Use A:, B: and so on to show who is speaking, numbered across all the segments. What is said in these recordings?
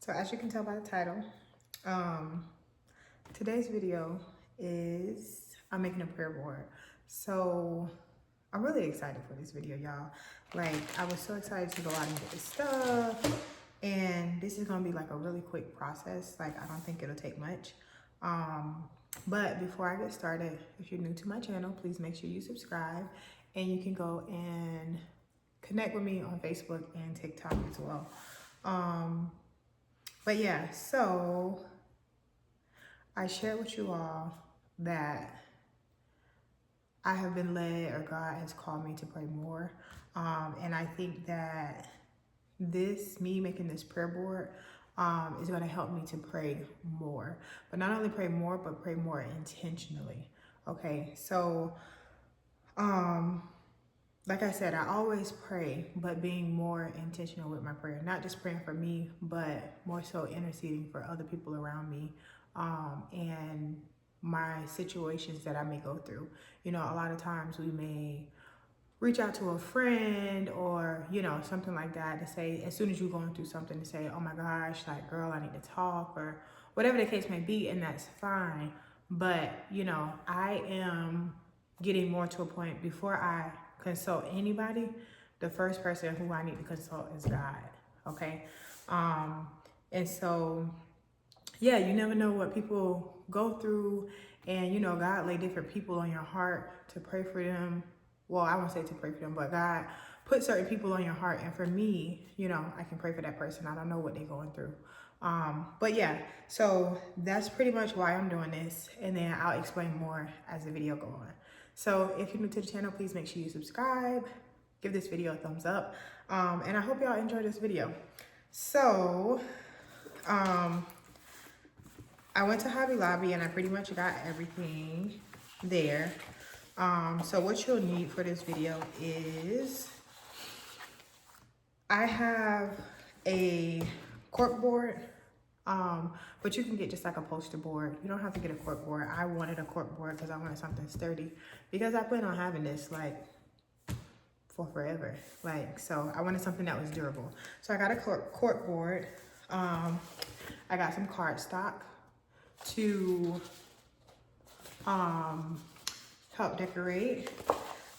A: So as you can tell by the title, today's video is I'm making a prayer board. So I'm really excited for this video, y'all. Like, I was so excited to go out and get this stuff. And this is gonna be like a really quick process. Like, I don't think it'll take much. But before I get started, if you're new to my channel, please make sure you subscribe. And you can go and connect with me on Facebook and TikTok as well. But yeah, so I shared with you all that I have been led, or God has called me to pray more. And I think that me making this prayer board is going to help me to pray more. But not only pray more, but pray more intentionally. Okay, so like I said, I always pray, but being more intentional with my prayer. Not just praying for me, but more so interceding for other people around me and my situations that I may go through. You know, a lot of times we may reach out to a friend or, you know, something like that to say, as soon as you're going through something, to say, oh my gosh, like, girl, I need to talk, or whatever the case may be, and that's fine. But, you know, I am getting more to a point before I consult anybody, the first person who I need to consult is God, okay? And so, yeah, you never know what people go through, and, you know, God lay different people on your heart to pray for them. Well, I won't say to pray for them, but God put certain people on your heart, and for me, you know, I can pray for that person. I don't know what they're going through. But yeah, so that's pretty much why I'm doing this, and then I'll explain more as the video goes on. So if you're new to the channel, please make sure you subscribe, give this video a thumbs up, and I hope y'all enjoy this video. So, I went to Hobby Lobby and I pretty much got everything there. So what you'll need for this video is, I have a cork board, but you can get just like a poster board. You don't have to get a cork board. I wanted a cork board because I wanted something sturdy, because I plan on having this like for forever. Like, so I wanted something that was durable. So I got a cork board. I got some cardstock to help decorate.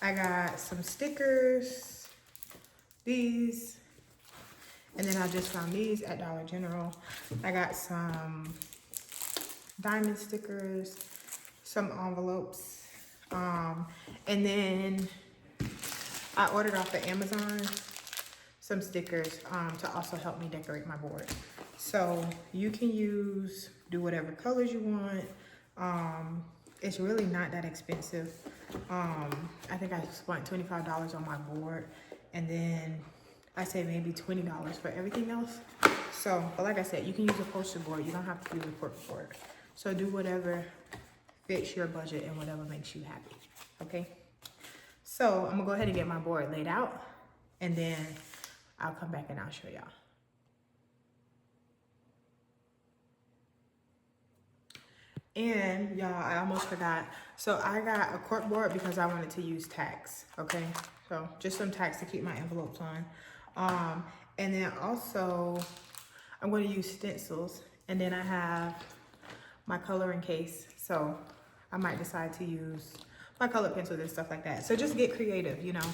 A: I got some stickers, these, and then I just found these at Dollar General. I got some diamond stickers, some envelopes, and then I ordered off of Amazon some stickers to also help me decorate my board. So you can do whatever colors you want. It's really not that expensive. I think I spent $25 on my board, and then I say maybe $20 for everything else. So, but like I said, you can use a poster board. You don't have to use a cork board. So do whatever fits your budget and whatever makes you happy, okay? So I'm gonna go ahead and get my board laid out, and then I'll come back and I'll show y'all. And y'all, I almost forgot. So I got a cork board because I wanted to use tacks, okay? So just some tacks to keep my envelopes on. And then also, I'm gonna use stencils. And then I have my coloring case. So I might decide to use my colored pencils and stuff like that. So just get creative, you know?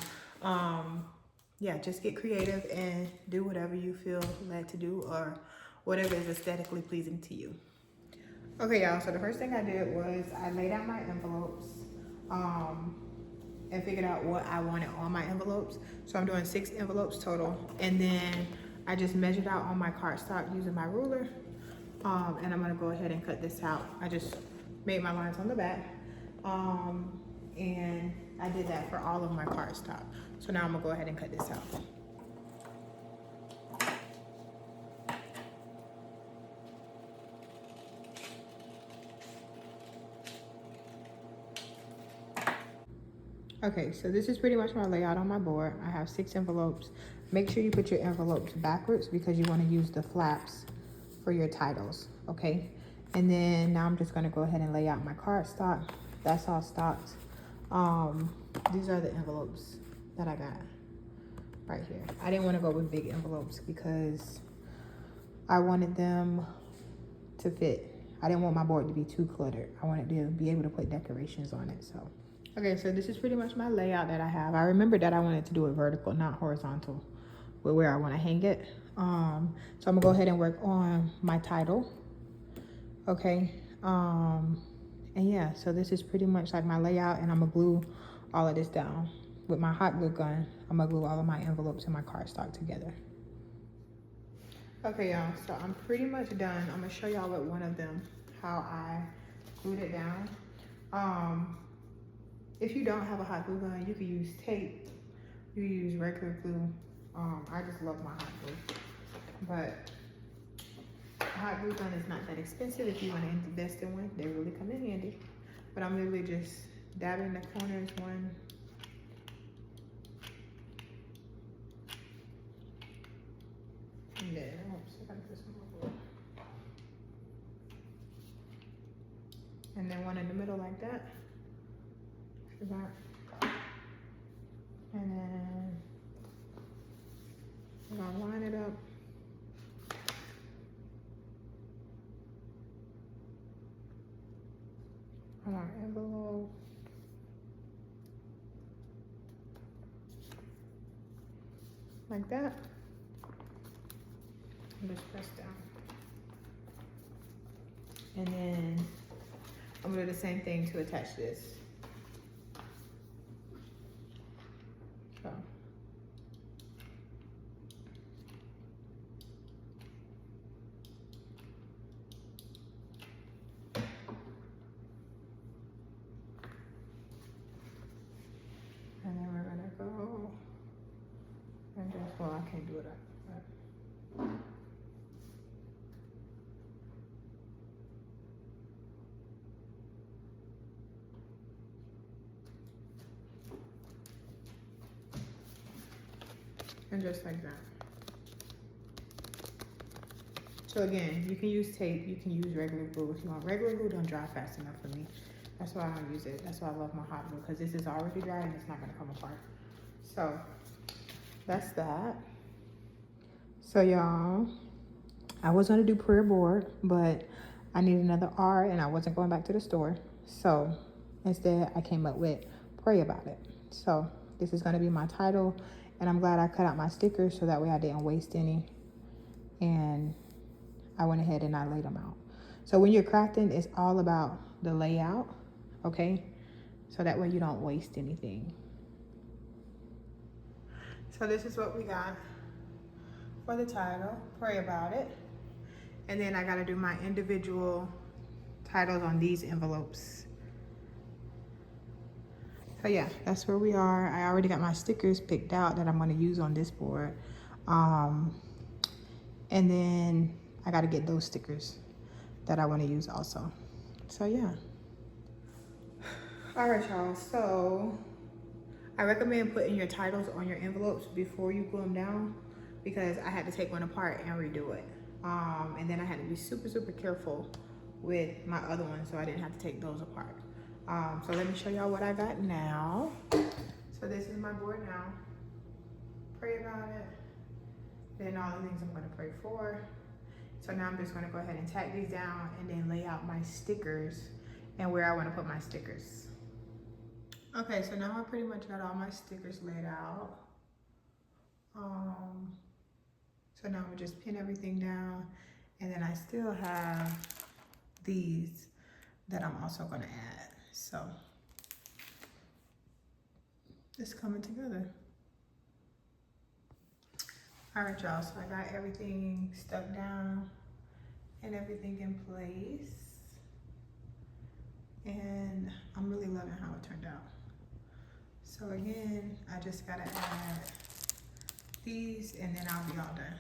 A: Yeah, just get creative and do whatever you feel led to do, or whatever is aesthetically pleasing to you. Okay, y'all, so the first thing I did was I laid out my envelopes and figured out what I wanted on my envelopes. So I'm doing 6 envelopes total. And then I just measured out on my cardstock using my ruler. And I'm gonna go ahead and cut this out. I just made my lines on the back. And I did that for all of my cardstock. So now I'm gonna go ahead and cut this out. Okay, so this is pretty much my layout on my board. I have 6 envelopes. Make sure you put your envelopes backwards because you want to use the flaps for your titles, okay? And then now I'm just going to go ahead and lay out my cardstock. That's all stocked. These are the envelopes that I got right here. I didn't want to go with big envelopes because I wanted them to fit. I didn't want my board to be too cluttered. I wanted to be able to put decorations on it. So, okay, so this is pretty much my layout that I have. I remember that I wanted to do it vertical, not horizontal, with where I want to hang it. So I'm gonna go ahead and work on my title. Okay. And yeah, so this is pretty much like my layout, and I'm gonna glue all of this down with my hot glue gun. I'm gonna glue all of my envelopes and my cardstock together. Okay, y'all, so I'm pretty much done. I'm gonna show y'all with one of them how I glued it down. If you don't have a hot glue gun, you can use tape, you use regular glue. I just love my hot glue, but hot glue gun is not that expensive if you want to invest in one. They really come in handy. But I'm literally just dabbing the corners one. And then, oops, I gotta put some more glue. And then one in the middle like that. And then I'm gonna line it up. On our envelope. Like that. And just press down. And then I'm gonna do the same thing to attach this. So. And then we're gonna go and just, well, I can't do it. But. And just like that. So again, you can use tape, you can use regular glue if you want. Regular glue don't dry fast enough for me. That's why I don't use it. That's why I love my hot glue, because this is already dry and it's not gonna come apart. So that's that. So y'all, I was gonna do prayer board, but I need another R and I wasn't going back to the store. So instead I came up with pray about it. So this is gonna be my title, and I'm glad I cut out my stickers so that way I didn't waste any. And I went ahead and I laid them out. So when you're crafting, it's all about the layout, okay? So that way you don't waste anything. So this is what we got for the title, pray about it. And then I gotta do my individual titles on these envelopes. So yeah, that's where we are. I already got my stickers picked out that I'm gonna use on this board. And then I gotta get those stickers that I wanna use also. So yeah. All right, y'all, so I recommend putting your titles on your envelopes before you glue them down, because I had to take one apart and redo it. And then I had to be super, super careful with my other ones so I didn't have to take those apart. So let me show y'all what I got now. So this is my board now. Pray about it. Then all the things I'm gonna pray for. So now I'm just gonna go ahead and tack these down and then lay out my stickers and where I wanna put my stickers. Okay, so now I pretty much got all my stickers laid out. So now we'll just pin everything down, and then I still have these that I'm also gonna add. So it's coming together. All right, y'all, so I got everything stuck down and everything in place. And I'm really loving how it turned out. So again, I just gotta add these and then I'll be all done.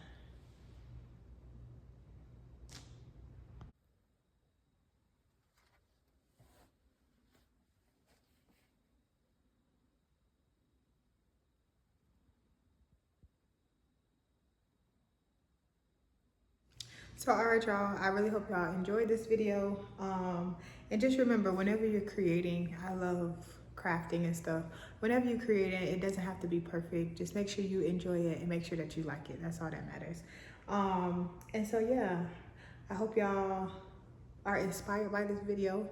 A: So all right, y'all, I really hope y'all enjoyed this video. And just remember, whenever you're creating, I love crafting and stuff. Whenever you create it, it doesn't have to be perfect. Just make sure you enjoy it and make sure that you like it. That's all that matters. And so yeah, I hope y'all are inspired by this video.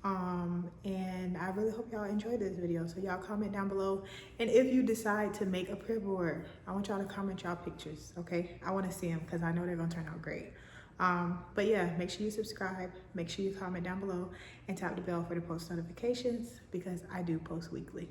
A: And I really hope y'all enjoyed this video. So y'all comment down below. And if you decide to make a prayer board, I want y'all to comment y'all pictures, okay? I want to see them because I know they're gonna turn out great. But yeah, make sure you subscribe, make sure you comment down below, and tap the bell for the post notifications because I do post weekly.